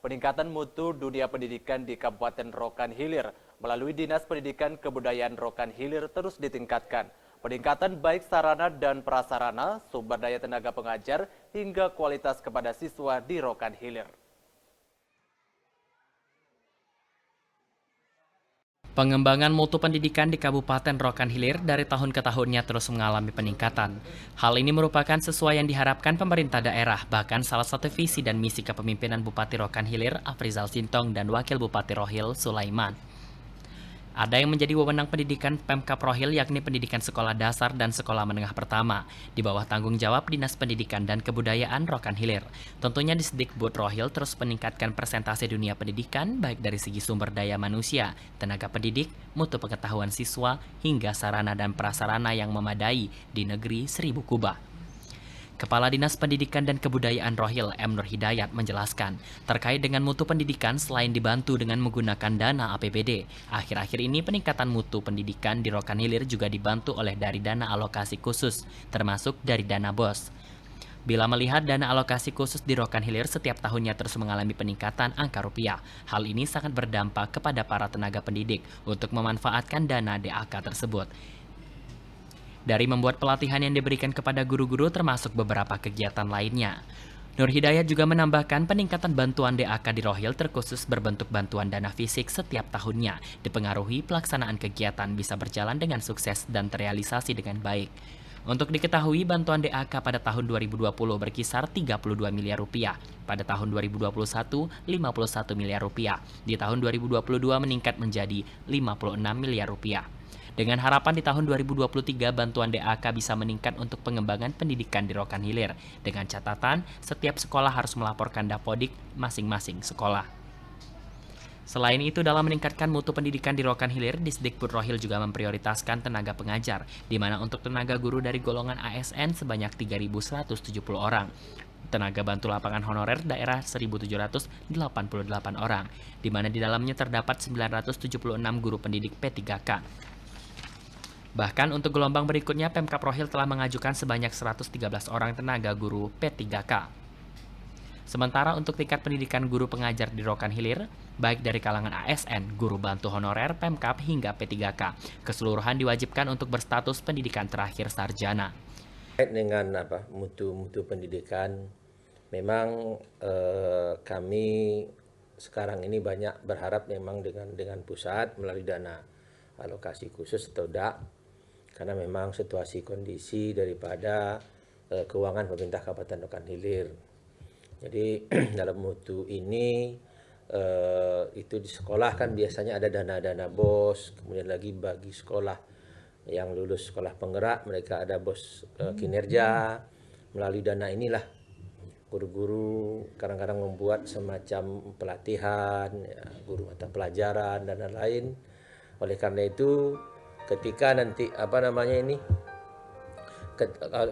Peningkatan mutu dunia pendidikan di Kabupaten Rokan Hilir melalui Dinas Pendidikan Kebudayaan Rokan Hilir terus ditingkatkan. Peningkatan baik sarana dan prasarana, sumber daya tenaga pengajar, hingga kualitas kepada siswa di Rokan Hilir. Pengembangan mutu pendidikan di Kabupaten Rokan Hilir dari tahun ke tahunnya terus mengalami peningkatan. Hal ini merupakan sesuai yang diharapkan pemerintah daerah, bahkan salah satu visi dan misi kepemimpinan Bupati Rokan Hilir, Afrizal Sintong, dan Wakil Bupati Rohil, Sulaiman. Ada yang menjadi wewenang pendidikan Pemkab Rohil, yakni pendidikan sekolah dasar dan sekolah menengah pertama, di bawah tanggung jawab Dinas Pendidikan dan Kebudayaan Rokan Hilir. Tentunya Disdikbud Rohil terus meningkatkan presentasi dunia pendidikan, baik dari segi sumber daya manusia, tenaga pendidik, mutu pengetahuan siswa, hingga sarana dan prasarana yang memadai di negeri Seribu Kubah. Kepala Dinas Pendidikan dan Kebudayaan Rohil, M. Nur Hidayat, menjelaskan, terkait dengan mutu pendidikan selain dibantu dengan menggunakan dana APBD, akhir-akhir ini peningkatan mutu pendidikan di Rokan Hilir juga dibantu oleh dari dana alokasi khusus, termasuk dari dana BOS. Bila melihat dana alokasi khusus di Rokan Hilir setiap tahunnya terus mengalami peningkatan angka rupiah, hal ini sangat berdampak kepada para tenaga pendidik untuk memanfaatkan dana DAK tersebut. Dari membuat pelatihan yang diberikan kepada guru-guru termasuk beberapa kegiatan lainnya. Nur Hidayat juga menambahkan peningkatan bantuan DAK di Rohil terkhusus berbentuk bantuan dana fisik setiap tahunnya, dipengaruhi pelaksanaan kegiatan bisa berjalan dengan sukses dan terrealisasi dengan baik. Untuk diketahui, bantuan DAK pada tahun 2020 berkisar 32 miliar rupiah, pada tahun 2021 51 miliar rupiah, di tahun 2022 meningkat menjadi 56 miliar rupiah. Dengan harapan di tahun 2023 bantuan DAK bisa meningkat untuk pengembangan pendidikan di Rokan Hilir. Dengan catatan, setiap sekolah harus melaporkan dapodik masing-masing sekolah. Selain itu, dalam meningkatkan mutu pendidikan di Rokan Hilir, Disdikbud Rohil juga memprioritaskan tenaga pengajar, di mana untuk tenaga guru dari golongan ASN sebanyak 3.170 orang. Tenaga bantu lapangan honorer daerah 1.788 orang, di mana di dalamnya terdapat 976 guru pendidik P3K. Bahkan untuk gelombang berikutnya, Pemkab Rohil telah mengajukan sebanyak 113 orang tenaga guru P3K. Sementara untuk tingkat pendidikan guru pengajar di Rokan Hilir, baik dari kalangan ASN, guru bantu honorer, Pemkab, hingga P3K, keseluruhan diwajibkan untuk berstatus pendidikan terakhir sarjana. Dengan mutu pendidikan, memang kami sekarang ini banyak berharap memang dengan pusat melalui dana alokasi khusus atau DAK, karena memang situasi kondisi daripada keuangan pemerintah Kabupaten Rokan Hilir. Jadi dalam mutu ini itu di sekolah kan biasanya ada dana-dana BOS, kemudian lagi bagi sekolah yang lulus sekolah penggerak mereka ada BOS kinerja. Melalui dana inilah guru-guru kadang-kadang membuat semacam pelatihan, ya, guru mata pelajaran dan lain-lain. Oleh karena itu ketika nanti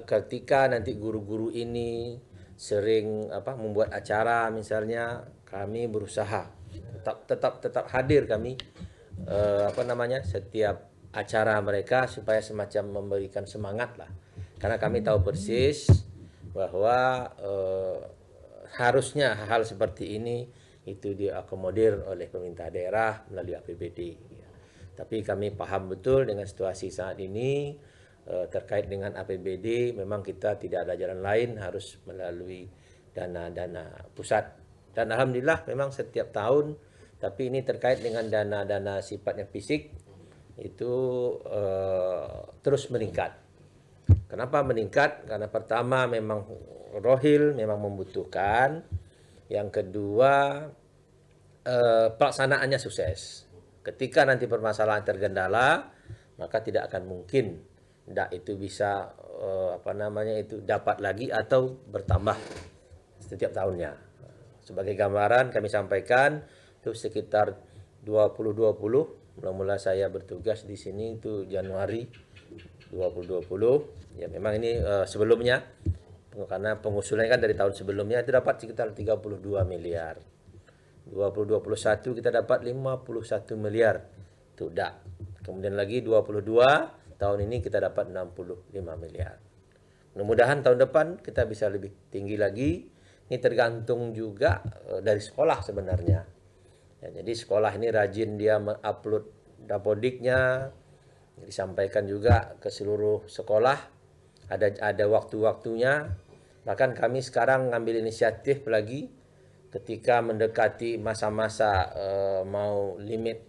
ketika nanti guru-guru ini sering membuat acara, misalnya kami berusaha tetap hadir kami setiap acara mereka supaya semacam memberikan semangat lah, karena kami tahu persis bahwa harusnya hal seperti ini itu diakomodir oleh pemerintah daerah melalui APBD. Tapi kami paham betul dengan situasi saat ini terkait dengan APBD, memang kita tidak ada jalan lain, harus melalui dana-dana pusat. Dan alhamdulillah memang setiap tahun, tapi ini terkait dengan dana-dana sifatnya fisik itu terus meningkat. Kenapa meningkat? Karena pertama memang Rohil memang membutuhkan, yang kedua pelaksanaannya sukses. Ketika nanti permasalahan tergendala, maka tidak akan mungkin itu bisa dapat lagi atau bertambah setiap tahunnya. Sebagai gambaran kami sampaikan itu sekitar 2020, mula-mula saya bertugas di sini itu Januari 2020. Ya memang ini sebelumnya, karena pengusulannya kan dari tahun sebelumnya itu dapat sekitar 32 miliar. 2021 kita dapat 51 miliar. Itu DAK. Kemudian lagi 22 tahun ini kita dapat 65 miliar. Mudah-mudahan tahun depan kita bisa lebih tinggi lagi, Ini tergantung juga dari sekolah sebenarnya. Ya, jadi sekolah ini rajin dia mengupload Dapodiknya, disampaikan juga ke seluruh sekolah, ada waktu-waktunya. Bahkan kami sekarang ngambil inisiatif lagi ketika mendekati masa-masa mau limit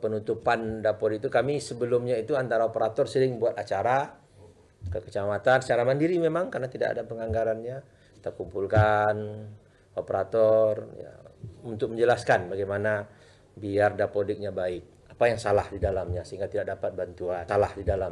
penutupan dapur itu, kami sebelumnya itu antara operator sering buat acara ke kecamatan secara mandiri memang karena tidak ada penganggarannya. Kita kumpulkan operator ya, untuk menjelaskan bagaimana biar Dapodiknya baik, apa yang salah di dalamnya sehingga tidak dapat bantuan, salah di dalam.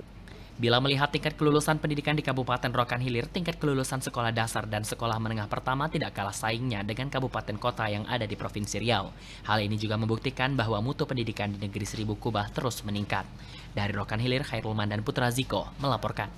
Bila melihat tingkat kelulusan pendidikan di Kabupaten Rokan Hilir, tingkat kelulusan sekolah dasar dan sekolah menengah pertama tidak kalah saingnya dengan kabupaten kota yang ada di Provinsi Riau. Hal ini juga membuktikan bahwa mutu pendidikan di negeri Seribu Kubah terus meningkat. Dari Rokan Hilir, Khairul Mandan Putra Ziko melaporkan.